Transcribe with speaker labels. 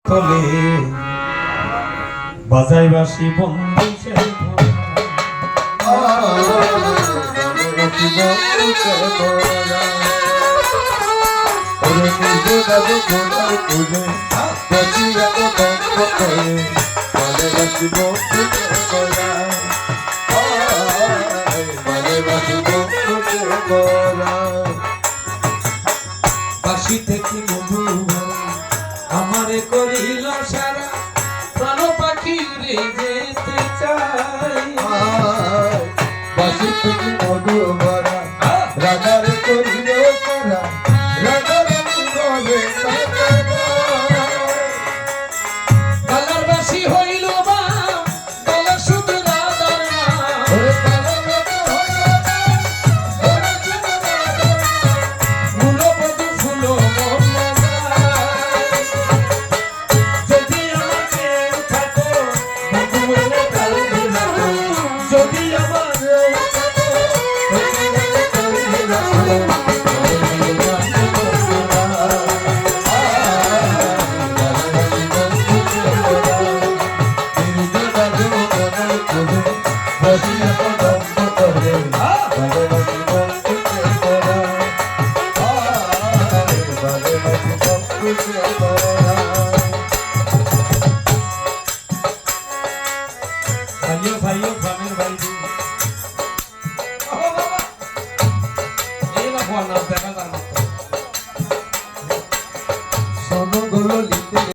Speaker 1: তলে বাজাই বাসি বন্ধু সে বাসি থেকে মধু আমারে করিল সারা প্রাণ পাখি রে যেতে চাই
Speaker 2: বাসি থেকে মধু ভরা রাধারে করিল সারা রাধারে করে
Speaker 1: কালার বাসি হইল বা কালা শুধু রাধার ফুলো বধু ফুলো যদি আমাকে থাকো বন্ধু কাল যদি আমার भाइयों भाइयों ग्रामीण भाई